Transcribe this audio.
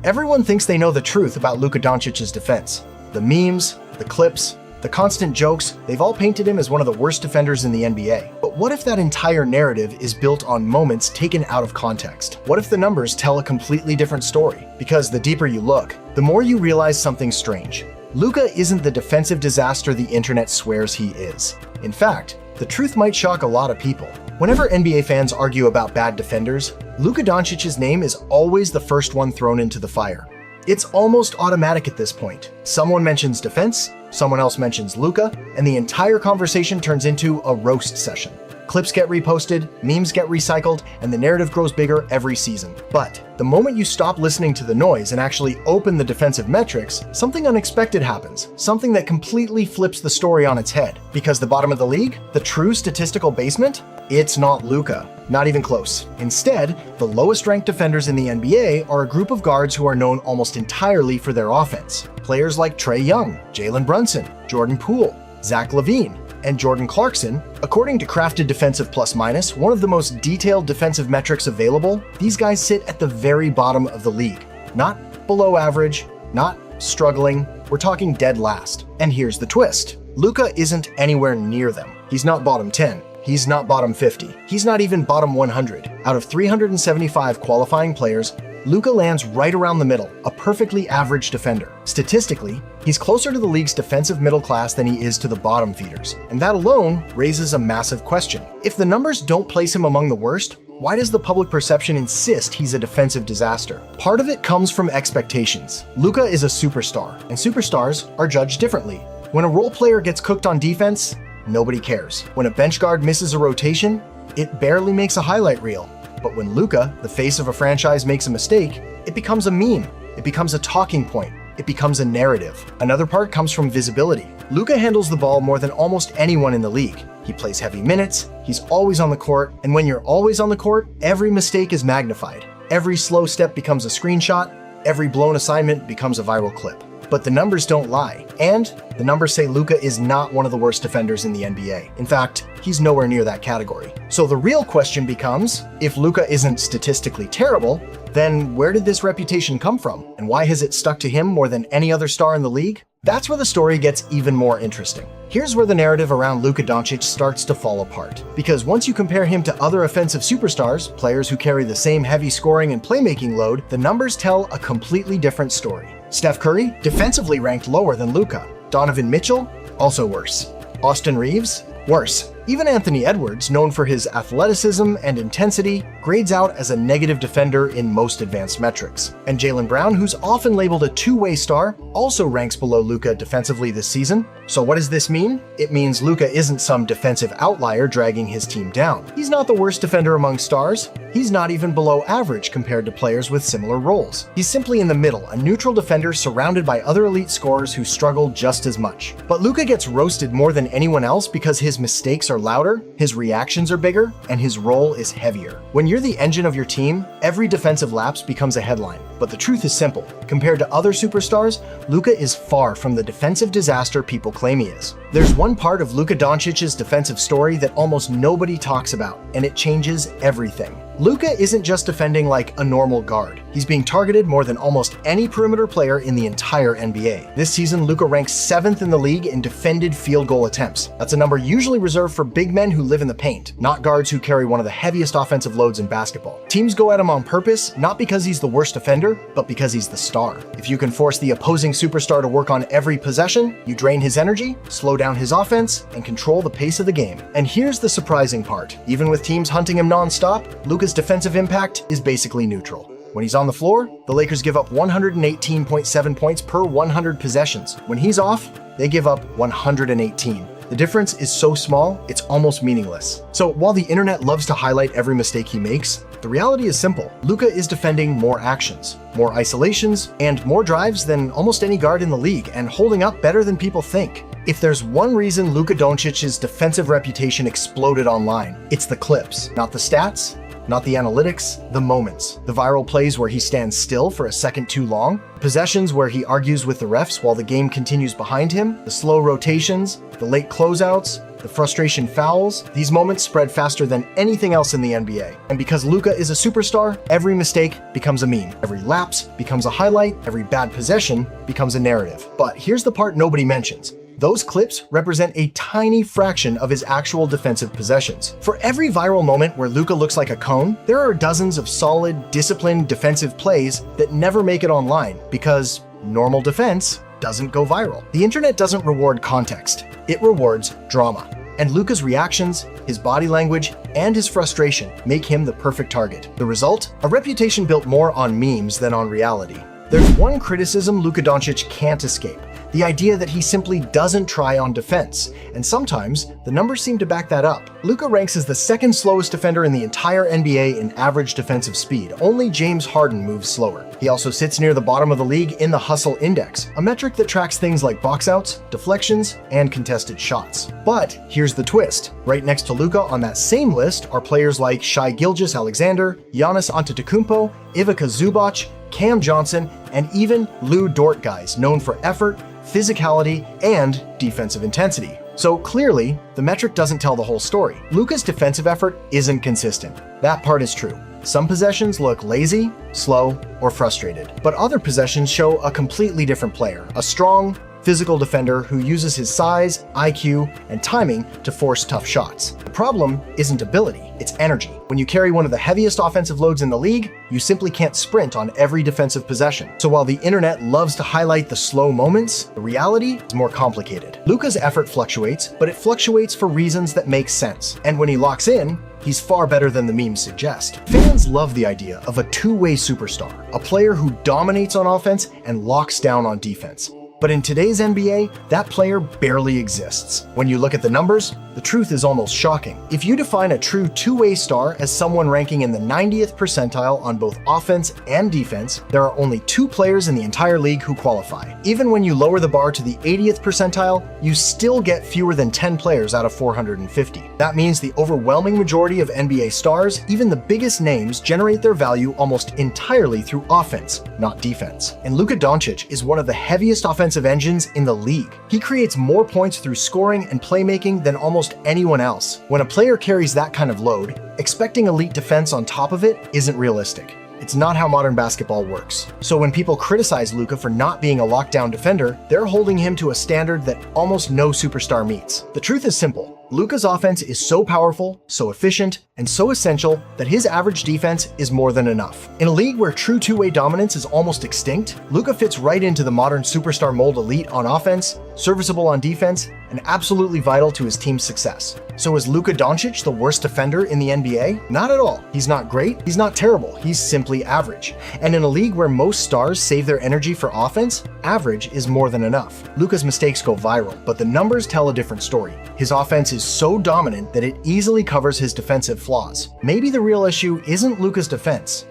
Everyone thinks they know the truth about Luka Dončić's defense. The memes, the clips, the constant jokes, they've all painted him as one of the worst defenders in the NBA. But what if that entire narrative is built on moments taken out of context? What if the numbers tell a completely different story? Because the deeper you look, the more you realize something strange. Luka isn't the defensive disaster the internet swears he is. In fact, the truth might shock a lot of people. Whenever NBA fans argue about bad defenders, Luka Dončić's name is always the first one thrown into the fire. It's almost automatic at this point. Someone mentions defense, someone else mentions Luka, and the entire conversation turns into a roast session. Clips get reposted, memes get recycled, and the narrative grows bigger every season. But the moment you stop listening to the noise and actually open the defensive metrics, something unexpected happens, something that completely flips the story on its head. Because the bottom of the league, the true statistical basement, it's not Luka. Not even close. Instead, the lowest ranked defenders in the NBA are a group of guards who are known almost entirely for their offense. Players like Trae Young, Jalen Brunson, Jordan Poole, Zach LaVine, and Jordan Clarkson. According to Crafted Defensive Plus Minus, one of the most detailed defensive metrics available, these guys sit at the very bottom of the league. Not below average, not struggling, we're talking dead last. And here's the twist. Luka isn't anywhere near them. He's not bottom 10. He's not bottom 50. He's not even bottom 100. Out of 375 qualifying players, Luka lands right around the middle, a perfectly average defender. Statistically, he's closer to the league's defensive middle class than he is to the bottom feeders. And that alone raises a massive question. If the numbers don't place him among the worst, why does the public perception insist he's a defensive disaster? Part of it comes from expectations. Luka is a superstar, and superstars are judged differently. When a role player gets cooked on defense, nobody cares. When a bench guard misses a rotation, it barely makes a highlight reel. But when Luka, the face of a franchise, makes a mistake, it becomes a meme. It becomes a talking point. It becomes a narrative. Another part comes from visibility. Luka handles the ball more than almost anyone in the league. He plays heavy minutes, he's always on the court, and when you're always on the court, every mistake is magnified. Every slow step becomes a screenshot, every blown assignment becomes a viral clip. But the numbers don't lie, and the numbers say Luka is not one of the worst defenders in the NBA. In fact, he's nowhere near that category. So the real question becomes, if Luka isn't statistically terrible, then where did this reputation come from? And why has it stuck to him more than any other star in the league? That's where the story gets even more interesting. Here's where the narrative around Luka Dončić starts to fall apart. Because once you compare him to other offensive superstars, players who carry the same heavy scoring and playmaking load, the numbers tell a completely different story. Steph Curry, defensively ranked lower than Luka. Donovan Mitchell, also worse. Austin Reeves, worse. Even Anthony Edwards, known for his athleticism and intensity, grades out as a negative defender in most advanced metrics. And Jaylen Brown, who's often labeled a two-way star, also ranks below Luka defensively this season. So what does this mean? It means Luka isn't some defensive outlier dragging his team down. He's not the worst defender among stars. He's not even below average compared to players with similar roles. He's simply in the middle, a neutral defender surrounded by other elite scorers who struggle just as much. But Luka gets roasted more than anyone else because his mistakes are louder, his reactions are bigger, and his role is heavier. When you're the engine of your team, every defensive lapse becomes a headline. But the truth is simple. Compared to other superstars, Luka is far from the defensive disaster people claim he is. There's one part of Luka Dončić's defensive story that almost nobody talks about, and it changes everything. Luka isn't just defending like a normal guard. He's being targeted more than almost any perimeter player in the entire NBA. This season, Luka ranks 7th in the league in defended field goal attempts. That's a number usually reserved for big men who live in the paint, not guards who carry one of the heaviest offensive loads in basketball. Teams go at him on purpose, not because he's the worst defender, but because he's the star. If you can force the opposing superstar to work on every possession, you drain his energy, slow down his offense, and control the pace of the game. And here's the surprising part. Even with teams hunting him non-stop, Luka's defensive impact is basically neutral. When he's on the floor, the Lakers give up 118.7 points per 100 possessions. When he's off, they give up 118. The difference is so small, it's almost meaningless. So while the internet loves to highlight every mistake he makes, the reality is simple. Luka is defending more actions, more isolations, and more drives than almost any guard in the league, and holding up better than people think. If there's one reason Luka Dončić's defensive reputation exploded online, it's the clips. Not the stats, not the analytics, the moments. The viral plays where he stands still for a second too long, possessions where he argues with the refs while the game continues behind him, the slow rotations, the late closeouts, the frustration fouls. These moments spread faster than anything else in the NBA. And because Luka is a superstar, every mistake becomes a meme. Every lapse becomes a highlight. Every bad possession becomes a narrative. But here's the part nobody mentions. Those clips represent a tiny fraction of his actual defensive possessions. For every viral moment where Luka looks like a cone, there are dozens of solid, disciplined defensive plays that never make it online because normal defense doesn't go viral. The internet doesn't reward context, it rewards drama. And Luka's reactions, his body language, and his frustration make him the perfect target. The result? A reputation built more on memes than on reality. There's one criticism Luka Dončić can't escape: the idea that he simply doesn't try on defense, and sometimes the numbers seem to back that up. Luka ranks as the second slowest defender in the entire NBA in average defensive speed. Only James Harden moves slower. He also sits near the bottom of the league in the hustle index, a metric that tracks things like boxouts, deflections, and contested shots. But here's the twist. Right next to Luka on that same list are players like Shai Gilgeous-Alexander, Giannis Antetokounmpo, Ivica Zubac, Cam Johnson, and even Lou Dort guys known for effort, physicality, and defensive intensity. So clearly, the metric doesn't tell the whole story. Luka's defensive effort isn't consistent. That part is true. Some possessions look lazy, slow, or frustrated, but other possessions show a completely different player, a strong, physical defender who uses his size, IQ, and timing to force tough shots. The problem isn't ability, it's energy. When you carry one of the heaviest offensive loads in the league, you simply can't sprint on every defensive possession. So while the internet loves to highlight the slow moments, the reality is more complicated. Luka's effort fluctuates, but it fluctuates for reasons that make sense. And when he locks in, he's far better than the memes suggest. Fans love the idea of a two-way superstar, a player who dominates on offense and locks down on defense. But in today's NBA, that player barely exists. When you look at the numbers, the truth is almost shocking. If you define a true two-way star as someone ranking in the 90th percentile on both offense and defense, there are only 2 players in the entire league who qualify. Even when you lower the bar to the 80th percentile, you still get fewer than 10 players out of 450. That means the overwhelming majority of NBA stars, even the biggest names, generate their value almost entirely through offense, not defense. And Luka Dončić is one of the heaviest offensive engines in the league. He creates more points through scoring and playmaking than almost anyone else. When a player carries that kind of load, expecting elite defense on top of it isn't realistic. It's not how modern basketball works. So when people criticize Luka for not being a lockdown defender, they're holding him to a standard that almost no superstar meets. The truth is simple. Luka's offense is so powerful, so efficient, and so essential that his average defense is more than enough. In a league where true two-way dominance is almost extinct, Luka fits right into the modern superstar mold: elite on offense, serviceable on defense, and absolutely vital to his team's success. So is Luka Dončić the worst defender in the NBA? Not at all. He's not great, he's not terrible, he's simply average. And in a league where most stars save their energy for offense, average is more than enough. Luka's mistakes go viral, but the numbers tell a different story. His offense is so dominant that it easily covers his defensive flaws. Maybe the real issue isn't Luka's defense,